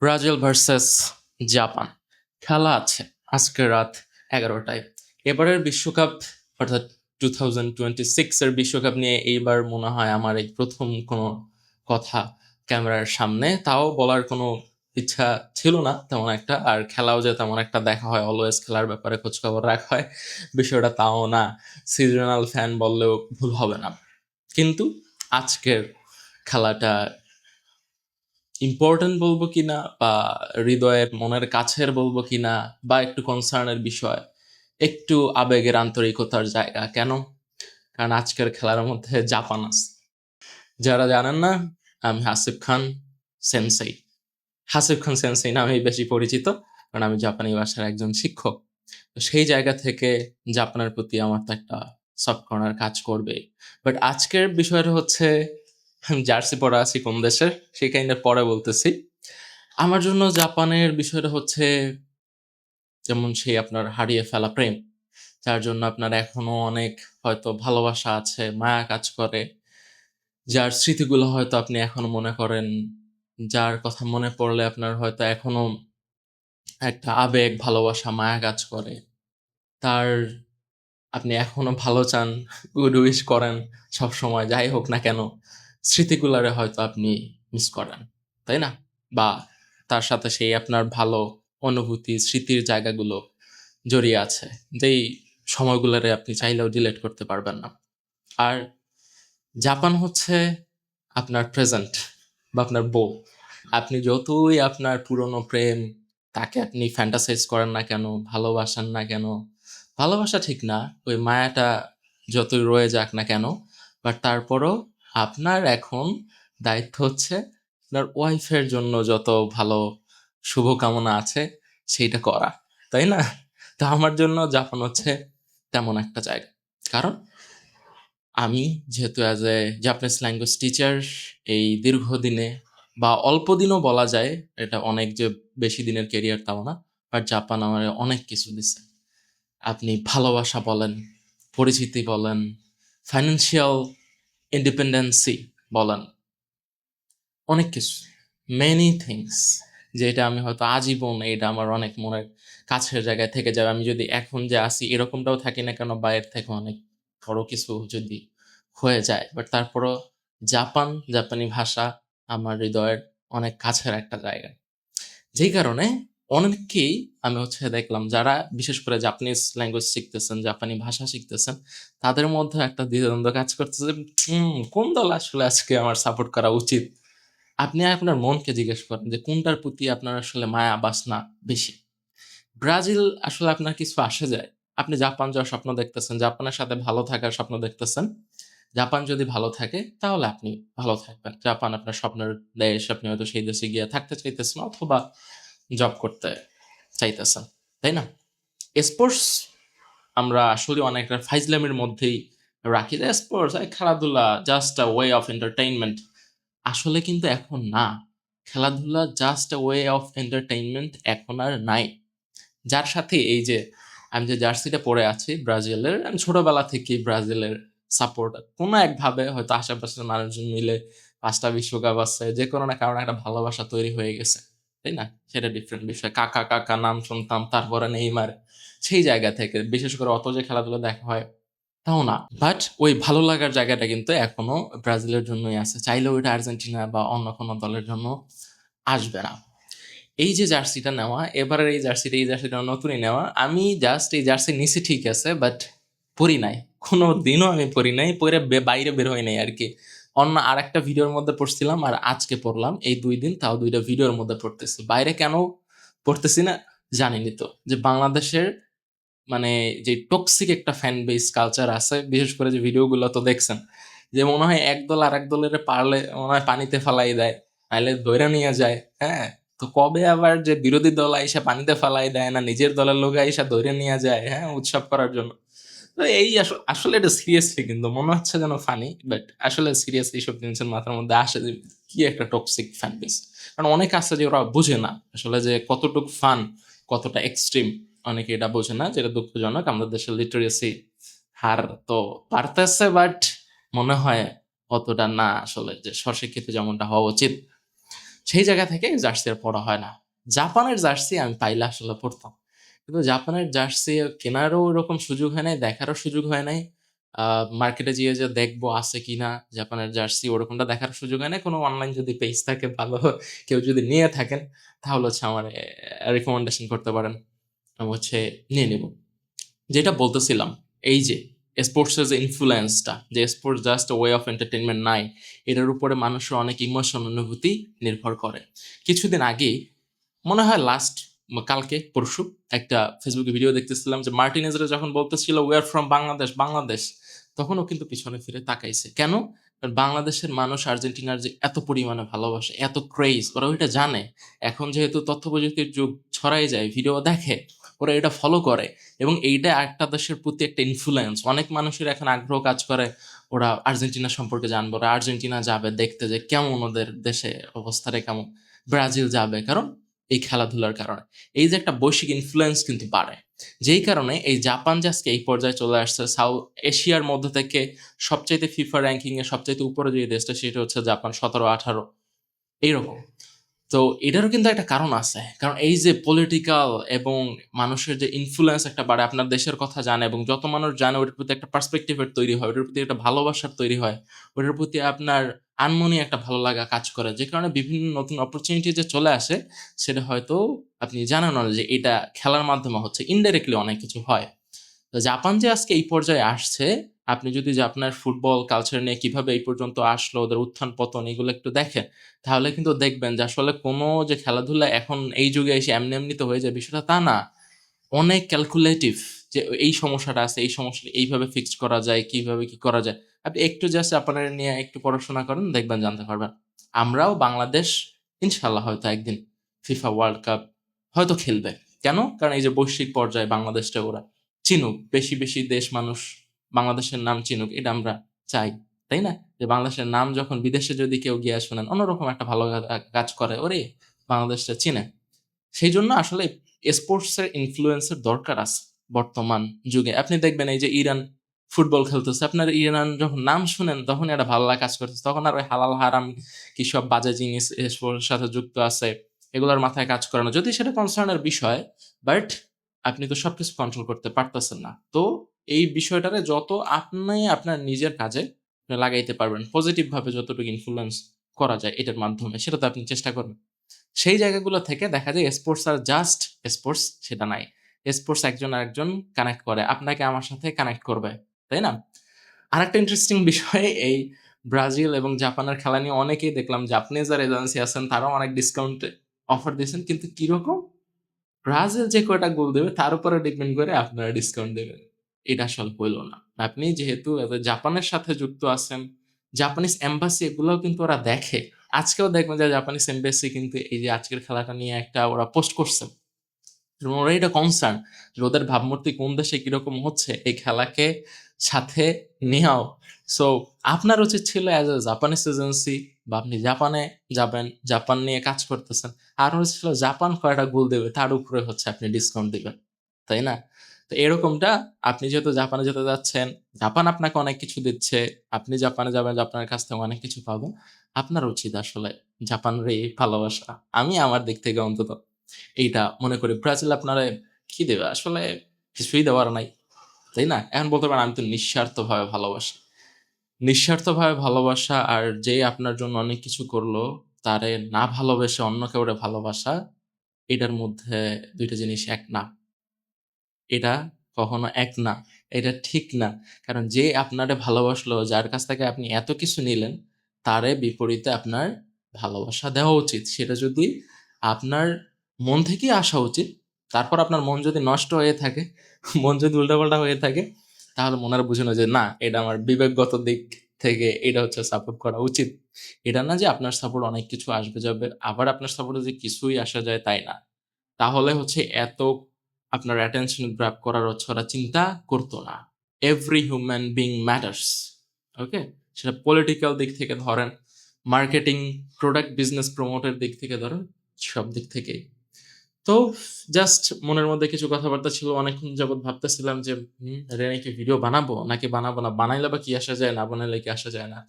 Brazil versus Japan খেলা আছে আজকে রাত 11টায়। এবারের বিশ্বকাপ অর্থাৎ 2026-এর বিশ্বকাপ নিয়ে এইবার মনে হয় আমার এই প্রথম কোনো কথা ক্যামেরার সামনে, তাও বলার কোনো ইচ্ছা ছিল না তেমন একটা। আর খেলাও যে তেমন একটা দেখা হয়, অলওয়েজ খেলার ব্যাপারে খোঁজখবর রাখা হয়, বিষয়টা তাও না। সিজনাল ফ্যান বললেও ভুল হবে না। কিন্তু আজকের খেলাটা ইম্পর্টেন্ট বলবো কিনা, বা হৃদয়ের মনের কাছের বলবো কিনা, বা একটু কনসার্নের বিষয়, একটু আবেগের আন্তরিকতার জায়গা। কেন? কারণ আজকের খেলার মধ্যে জাপান আছে। যারা জানেন না, আমি হাসিব খান সেন্সেই। হাসিব খান সেন্সেই নামে বেশি পরিচিত, কারণ আমি জাপানি ভাষার একজন শিক্ষক। তো সেই জায়গা থেকে জাপানের প্রতি আমার তো একটা সফট কর্নার কাজ করবে। বাট আজকের বিষয়টা হচ্ছে, জার্সি পরা আছি কোন দেশের সেই কাইন্ডের পরে বলতেছি। আমার জন্য জাপানের বিষয়টা হচ্ছে যেমন সেই আপনার হারিয়ে ফেলা প্রেম, যার জন্য আপনার এখনো অনেক হয়তো ভালোবাসা আছে, মায়া কাজ করে, যার স্মৃতিগুলো হয়তো আপনি এখনো মনে করেন, যার কথা মনে পড়লে আপনার হয়তো এখনো একটা আবেগ, ভালোবাসা, মায়া কাজ করে, তার আপনি এখনো ভালো চান, গুড উইশ করেন সব সময়, যাই হোক না কেন স্মৃতিগুলারে হয়তো আপনি মিস করেন, তাই না? বা তার সাথে সেই আপনার ভালো অনুভূতি, স্মৃতির জায়গাগুলো জড়িয়ে আছে, যেই সময়গুলোরে আপনি চাইলেও ডিলিট করতে পারবেন না। আর জাপান হচ্ছে আপনার প্রেজেন্ট বা আপনার বউ। আপনি যতই আপনার পুরনো প্রেম, তাকে আপনি ফ্যান্টাসাইজ করেন না কেন, ভালোবাসেন না কেন, ভালোবাসা ঠিক না, ওই মায়াটা যতই রয়ে যাক না কেন, বাট তারপরও আপনার এখন দায়িত্ব হচ্ছে আপনার ওয়াইফের জন্য যত ভালো শুভকামনা আছে সেইটা করা, তাই না? তো আমার জন্য জাপান হচ্ছে তেমন একটা জায়গা। কারণ আমি যেহেতু as a Japanese language teacher এই দীর্ঘদিনে, বা অল্প দিনও বলা যায়, এটা অনেক যে বেশি দিনের কেরিয়ার তাও না, বাট জাপান আমার অনেক কিছু দিছে। আপনি ভালোবাসা বলেন, পরিচিতি বলেন, ফাইন্যান্সিয়াল ইন্ডিপেন্ডেন্সি বলেন, অনেক কিছু, মেনি থিংস, যেটা আমি হয়তো আজীবন এটা আমার অনেক মনের কাছের জায়গায় থেকে যাবে। আমি যদি এখন যে আসি এরকমটাও থাকি না কেন, বাইরের থেকে অনেক বড় কিছু যদি হয়ে যায়, বাট তারপরও জাপান, জাপানি ভাষা আমার হৃদয়ের অনেক কাছের একটা জায়গা। যেই কারণে অনেককেই আমি হচ্ছে দেখলাম, যারা বিশেষ করে জাপানিজ ল্যাঙ্গুয়েজ শিখতেছেন, জাপানি ভাষা শিখতেছেন, তাদের মধ্যে একটা দ্বিধাদ্বন্দ্ব কাজ করতেছে যে, কোন দল আসলে আজকে আমার সাপোর্ট করা উচিত? আপনি আপনার মনকে জিজ্ঞেস করেন যে কোনটার প্রতি আপনার আসলে মায়া বাসনা বেশি। ব্রাজিল আসলে আপনার কিছু আসে যায়, আপনি জাপান যাওয়ার স্বপ্ন দেখতেছেন, জাপানের সাথে ভালো থাকার স্বপ্ন দেখতেছেন। জাপান যদি ভালো থাকে তাহলে আপনি ভালো থাকবেন, জাপান আপনার স্বপ্নের দেশ, আপনি হয়তো সেই দেশে গিয়ে থাকতে চাইতেছেন অথবা জব করতে চাইতেছেন, তাই না? স্পোর্টস আমরা আসলে অনেকটা ফাইজলামের মধ্যেই রাখি, যে স্পোর্টস খেলাধুলা just a way of entertainment. আসলে কিন্তু এখন না, খেলাধুলা just a way of entertainment এখন আর নাই। যার সাথে এই যে আমি যে জার্সিটা পরে আছি ব্রাজিলের, আমি ছোটবেলা থেকেই ব্রাজিলের সাপোর্টার, কোনো একভাবে হয়তো আশেপাশের মানুষজন মিলে 5টা বিশ্বকাপ আছে, যে কোনো না কারণে একটা ভালোবাসা তৈরি হয়ে গেছে, তাই না? সেটা ডিফারেন্ট বিষয়, কাকা কাকা নাম শুনতাম, তারপরে নেইমার, সেই জায়গা থেকে বিশেষ করে অত যে খেলাধুলা দেখা হয় তাও না, বাট ওই ভালো লাগার জায়গাটা কিন্তু এখনো ব্রাজিলের জন্যই আছে, চাইলেও ওইটা আর্জেন্টিনা বা অন্য কোনো দলের জন্য আসবে না। এই যে জার্সিটা নেওয়া, এবারের এই জার্সিটা নতুনই নেওয়া, আমি জাস্ট এই জার্সি নিছি ঠিক আছে, বাট পরি নাই, কোনো দিনও আমি পরি নাই, পরে বাইরে বের হই নাই আর কি। অন্য আর একটা ভিডিওর মধ্যে পড়ছিলাম, আর আজকে পড়লাম, এই 2 দিন তাও 2টা ভিডিওর মধ্যে পড়তেছি। বাইরে কেন পড়তেছি না জানিনি তো, যে বাংলাদেশের মানে যে টক্সিক একটা ফ্যান বেস কালচার আছে, বিশেষ করে যে ভিডিওগুলো তো দেখছেন, যে মনে হয় এক দল আর এক দলের পারলে মনে হয় পানিতে ফালাই দেয়, নাইলে ধইরা নিয়ে যায়। হ্যাঁ, তো কবে আবার যে বিরোধী দল আইসা পানিতে ফালাই দেয় না, নিজের দলের লোক আইসা ধরে নিয়ে যায়, হ্যাঁ, উৎসব করার জন্য। তো এই আসলে এটা সিরিয়াসলি কিন্তু মনে হচ্ছে যেন ফানি, বাট আসলে সিরিয়াসলি এইসব জিনিসের মাথার মধ্যে আসে যে কি একটা টক্সিক ফ্যান বেস। কারণ অনেক আছে যে ওরা বুঝে না আসলে যে কতটুকু ফান, কতটা এক্সট্রিম, অনেকে এটা বোঝে না, যেটা দুঃখজনক। আমাদের দেশের লিটারেসি হার তো বাড়তেছে, বাট মনে হয় অতটা না আসলে, যে স্বশিক্ষিত যেমনটা হওয়া উচিত। সেই জায়গা থেকে জার্সি আর পড়া হয় না। জাপানের জার্সি আমি পাইলে আসলে পড়তাম। কিন্তু জাপানের জার্সি কেনারও ওরকম সুযোগ হয় নাই, দেখারও সুযোগ হয় নাই। আ মার্কেটে যেয়ে যে দেখবো আছে কিনা জাপানের জার্সি ওরকমটা দেখার সুযোগ হয় নাই। কোনো অনলাইন যদি পেজ থাকে ভালো কেউ যদি নিয়ে থাকেন তাহলে হচ্ছে আমার রিকমেন্ডেশন করতে পারেন। আমি হচ্ছে নিয়ে নিব। যেটা বলতেছিলাম, এই যে স্পোর্টসের যে ইনফ্লুয়েন্সটা, যে sports just way of entertainment নাই, এটার উপরে মানুষের অনেক ইমোশন অনুভূতি নির্ভর করে। কিছুদিন আগেই মনে হয় লাস্ট কালকে পরশু একটা ফেসবুকে ভিডিও দেখতেছিলাম যে মার্টিনেজরা যখন বলতেছিল we are from Bangladesh Bangladesh, তখন ও কিন্তু পিছনে ফিরে তাকাইছে কেন? কারণ বাংলাদেশের মানুষ আর্জেন্টিনার যে এত পরিমাণে ভালোবাসে, এত ক্রেজ, ওরা ওইটা জানে। এখন যেহেতু তথ্য প্রযুক্তির যুগ, ছড়াই যায়, ভিডিও দেখে, ওরা এটা ফলো করে, এবং এইটা একটা দেশের প্রতি একটা ইনফ্লুয়েন্স। অনেক মানুষের এখন আগ্রহ কাজ করে ওরা আর্জেন্টিনা সম্পর্কে জানবো, ওরা আর্জেন্টিনা যাবে দেখতে যে কেমন ওদের দেশে অবস্থাটা কেমন, ব্রাজিল যাবে, কারণ এই খেলাধুলার কারণে এই যে একটা বৈশ্বিক ইনফ্লুয়েন্স কিন্তু বাড়ে। যেই কারণে এই জাপান যে আজকে এই পর্যায়ে চলে আসছে, সাউথ এশিয়ার মধ্যে থেকে সবচাইতে ফিফা র্যাঙ্কিং এ সবচাইতে উপরে যে দেশটা সেটা হচ্ছে জাপান, 17-18 এইরকম। তো এটারও কিন্তু একটা কারণ আছে। কারণ এই যে পলিটিক্যাল এবং মানুষের যে ইনফ্লুয়েন্স একটা বাড়ে, আপনার দেশের কথা জানে, এবং যত মানুষ জানে ওটার প্রতি একটা পার্সপেক্টিভ এর তৈরি হয়, ওটার প্রতি একটা ভালোবাসার তৈরি হয়, ওটার প্রতি আপনার আনমনি একটা ভালো লাগা কাজ করে। যে কারণে বিভিন্ন নতুন অপরচুনিটি যে চলে আসে, সেটা হয়তো আপনি জানেন না যে এটা খেলার মাধ্যমে হচ্ছে। ইনডাইরেক্টলি অনেক কিছু হয়। তো জাপান যে আজকে এই পর্যায়ে আসছে, আপনি যদি জাপানের ফুটবল কালচার নিয়ে কিভাবে এই পর্যন্ত আসলো, ওদের উত্থান পতন এগুলো একটু দেখেন, তাহলে কিন্তু দেখবেন যে আসলে কোনো যে খেলাধুলা এখন এই যুগে এসে এমনি এমনিতে হয়ে যায় বিষয়টা তা না। অনেক ক্যালকুলেটিভ, যে এই সমস্যাটা আছে, এই সমস্যাটা এইভাবে ফিক্সড করা যায়, কিভাবে কি করা যায়। আপনি একটু জাস্ট জাপানের নিয়ে একটু পড়াশোনা করেন, দেখবেন জানতে পারবেন। আমরাও বাংলাদেশ ইনশাল্লাহ হয়তো একদিন ফিফা ওয়ার্ল্ড কাপ হয়তো খেলবে। কেন? কারণ এই যে বৈশ্বিক পর্যায়ে বাংলাদেশটা ওরা চিনুক, বেশি বেশি দেশ মানুষ বাংলাদেশের নাম চিনুক, এটা আমরা চাই, তাই না? যে বাংলাদেশের নাম যখন বিদেশে যদি কেউ গিয়ে শোনেন, অন্যরকম একটা ভালো কাজ করে, ওরে বাংলাদেশটা চিনে। সেই জন্য আসলে স্পোর্টস এর ইনফ্লুয়েন্সের দরকার আছে বর্তমান যুগে। আপনি দেখবেন এই যে ইরান ফুটবল খেলতেছে, আপনার ইরান যখন নাম শুনেন তখন একটা ভালো লাগা কাজ করতেছে, তখন আর ওই হালাল হারাম কি সব বাজে জিনিস স্পোর্টস সাথে যুক্ত আছে এগুলোর মাথায় কাজ করে না, যদি সেটা কনসার্নের বিষয়। বাট আপনি তো সবকিছু কন্ট্রোল করতে পারতেছেন না। তো এই বিষয়টারে যত আপনি আপনার নিজের কাজে লাগাইতে পারবেন, পজিটিভ ভাবে যতটুকু ইনফ্লুয়েন্স করা যায় এটার মাধ্যমে, সেটা তো আপনি চেষ্টা করবেন। সেই জায়গাগুলো থেকে দেখা যায় স্পোর্টস আর জাস্ট স্পোর্টস সেটা নাই। স্পোর্টস একজন আরেকজন কানেক্ট করে। আপনাকে আমার সাথে কানেক্ট করবে। তাই না? আরেকটা ইন্টারেস্টিং বিষয়, এই ব্রাজিল এবং জাপানের খেলা নিয়ে অনেকেই দেখলাম জাপানিজ আর এজেন্সি আছেন তারাও অনেক ডিসকাউন্ট অফার দিয়েছেন। কিন্তু কিরকম? ব্রাজিল যে কয়টা গোল দেবে তার উপরে ডিপেন্ড করে আপনারা ডিসকাউন্ট দেবেন। এটা আসলে হইল না। আপনি যেহেতু জাপানের সাথে যুক্ত আছেন, জাপানিজ এম্বাসি এগুলোও কিন্তু ওরা দেখে। আজকেও দেখবেন যে জাপানিজ এম্বাসি কিন্তু এই যে আজকের খেলাটা নিয়ে একটা ওরা পোস্ট করছে। এবং ওরা এটা কনসার্ন যে ওদের ভাবমূর্তি কোন দেশে কিরকম হচ্ছে এই খেলাকে সাথে নেওয়াও। সো আপনার উচিত ছিল অ্যাজ এ জাপানিজ এজেন্সি, বা আপনি জাপানে যাবেন, জাপান নিয়ে কাজ করতেছেন। আর উচিত ছিল জাপান কয়টা গোল দেবে তার উপরে হচ্ছে আপনি ডিসকাউন্ট দিবেন। তাই না? তো এরকমটা, আপনি যেহেতু জাপানে যেতে যাচ্ছেন, জাপান আপনাকে অনেক কিছু দিচ্ছে। আপনি জাপানে যাবেন, জাপানের কাছ থেকে অনেক কিছু পাবেন। আপনার উচিত আসলে জাপানের এই ভালোবাসা, আমি আমার দিক থেকে অন্তত এইটা মনে করি। ব্রাজিল আপনারে কি দেবে? আসলে কিছুই দেওয়ার নাই। তাই না? এখন বলতে পারেন আমি তো নিঃস্বার্থভাবে ভালোবাসি। নিঃস্বার্থভাবে ভালোবাসা আর যে আপনার জন্য অনেক কিছু করলো, তারে না ভালোবেসে অন্য কাউরে ভালোবাসা, এটার মধ্যে ২ টা জিনিস এক না। এটা কখনো এক না। এটা ঠিক না। কারণ যে আপনারে ভালোবাসলো, যার কাছ থেকে আপনি এত কিছু নিলেন, তারে বিপরীতে আপনার ভালোবাসা দেওয়া উচিত। সেটা যদি আপনার মন থেকেই আসা উচিত। তারপর আপনার মন যদি নষ্ট হয়ে থাকে, মন যদি উল্টাপাল্টা হয়ে থাকে, তাহলে মনের বুঝানো যে না, এটা আমার বিবেকগত দিক থেকে এটা হচ্ছে সাপোর্ট করা উচিত। এটা না যে আপনার সাপোর্ট অনেক কিছু আসবে যাবে, আবার আপনার সাপোর্টে যে কিছুই আসা যায় তাই না। তাহলে হচ্ছে এত আপনার অ্যাটেনশন গ্র্যাব করার হচ্ছে ওরা চিন্তা করতো না। Every human being matters. Okay? সেটা পলিটিক্যাল দিক থেকে ধরেন, মার্কেটিং, প্রোডাক্ট বিজনেস প্রমোটের দিক থেকে ধরেন, সব দিক থেকেই। তো জাস্ট মনের মধ্যে কিছু কথাবার্তা ছিল। অনেকক্ষণ যাবৎ ভাবতেছিলাম যে এটা নিয়ে কি ভিডিও বানাবো নাকি বানাবো না? বানাইলে বা কি আসা যায়, না বানাইলে কি আসা যায় না?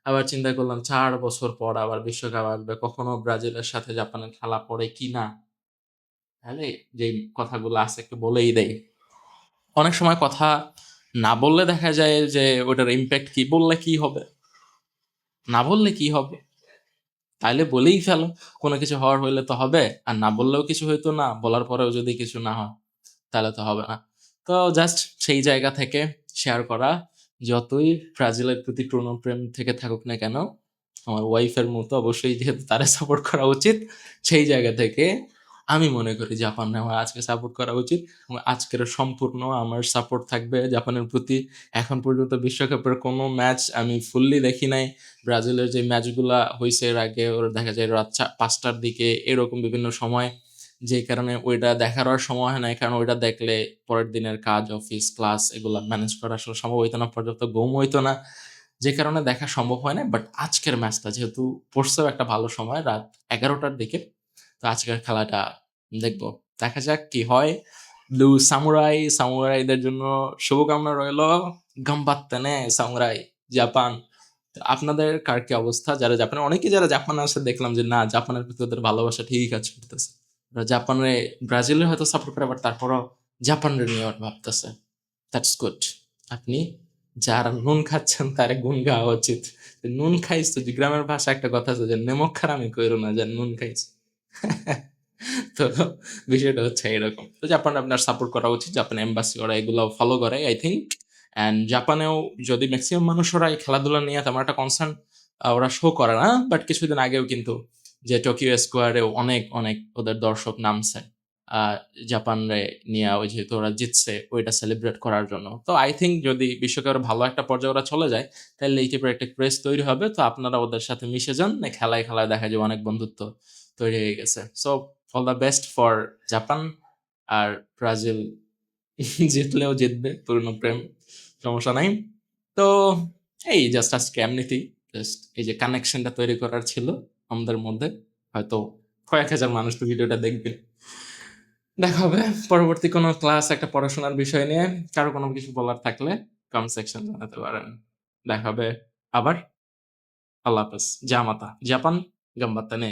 আবার চিন্তা করলাম ৪ বছর পর আবার বিশ্বকাপ আসবে। কখনো ব্রাজিলের সাথে জাপানের খেলা পড়ে কিনা? তাহলে যেই কথাগুলো আছে একটু বলেই দেই। অনেক সময় কথা না বললে দেখা যায় যে ওটার ইমপ্যাক্ট কি, বললে কি হবে? না বললে কি হবে? তাইলে বলেই ফেলো। কোনো কিছু হওয়ার হইলে তো হবে। আর না বললেও কিছু হইতো না। বলার পরেও যদি কিছু না হয়, তাহলে তো হবে না। তো জাস্ট সেই জায়গা থেকে শেয়ার করা, যতই ব্রাজিলের প্রতি প্রেম থেকে থাকুক না কেন, আমার ওয়াইফের মতো অবশ্যই যেহেতু তারে সাপোর্ট করা উচিত, সেই জায়গা থেকে আমি মনে করি জাপানে আমার আজকে সাপোর্ট করা উচিত। এবং আজকের সম্পূর্ণ আমার সাপোর্ট থাকবে জাপানের প্রতি। এখন পর্যন্ত বিশ্বকাপের কোনো ম্যাচ আমি ফুললি দেখি নাই। ব্রাজিলের যে ম্যাচগুলা হইছে এর আগে ওর দেখা যায় রাত ৫টার দিকে এরকম বিভিন্ন সময়, যেই কারণে ওইটা দেখার আর সময় হয় নাই। কারণ ওইটা দেখলে পরের দিনের কাজ, অফিস, ক্লাস এগুলা ম্যানেজ করা আসলে সম্ভব হইতো না, পর্যাপ্ত ঘুম হইতো না। যে কারণে দেখা সম্ভব হয় নাই। বাট আজকের ম্যাচটা যেহেতু পড়ছেও একটা ভালো সময় রাত ১১টার দিকে। তো আজকের খেলাটা দেখবো। দেখা যাক কি হয়। ব্লু সামুরাইদের জন্য শুভকামনা রইলো। গাম্বাত্তে নে সামুরাই, জাপান। তো আপনাদের কার কি অবস্থা? যারা জাপানে, অনেকেই যারা জাপানে আসে দেখলাম যে না, জাপানের প্রতি ওদের ভালোবাসা ঠিকই কাজ করতেছে। ওরা জাপানে, ব্রাজিলে হয়তো সাপোর্ট করে বাট তারপরও জাপানরে নিয়ে ওরা ভাবতেছে। That's good. আপনি যারা নুন খাচ্ছেন তারে গুণ গাওয়া উচিত। নুন খাইছো, যে গ্রামের ভাষা একটা কথা আছে যে নেমক খারামি কইরো না, যে নুন খাইছো। তো বিষয়টা হচ্ছে এরকম। তো জাপান আপনার সাপোর্ট করা উচিত। জাপান এম্বাসি ওরা এগুলো ফলো করে আই থিংক। অ্যান্ড জাপানেও যদি ম্যাক্সিমাম মানুষ ওরা এই খেলাধুলা নিয়ে তেমন একটা কনসার্ন ওরা শো করে না, বাট কিছুদিন আগেও কিন্তু যে টোকিও স্কোয়ারেও অনেক অনেক ওদের দর্শক নামছে আহ জাপানরে নিয়ে, ওই যেহেতু ওরা জিতছে ওইটা সেলিব্রেট করার জন্য। তো আই থিংক যদি বিশ্বকাপের ভালো একটা পর্যায়ে ওরা চলে যায়, তাহলে এই টাইপের একটা ক্রেজ তৈরি হবে। তো আপনারা ওদের সাথে মিশে যান, খেলায় খেলায় দেখা যায় অনেক বন্ধুত্ব তৈরি হয়ে গেছে। So all the best for Japan. আর ব্রাজিল জিতলেও জিতবে, পুরনো প্রেম, সমস্যা নাই। তো এই জাস্ট আজকে এমনিতেই জাস্ট এই যে কানেকশনটা তৈরি করার ছিল আমাদের মধ্যে। হয়তো কয়েক হাজার মানুষ তো ভিডিওটা দেখবে। দেখা হবে পরবর্তী কোনো ক্লাস, একটা পড়াশোনার বিষয় নিয়ে। কারো কোনো কিছু বলার থাকলে কমেন্ট সেকশন জানাতে পারেন। দেখা হবে আবার। আল্লাহ হাফেজ। জাপান গাম্বাত্তা নে।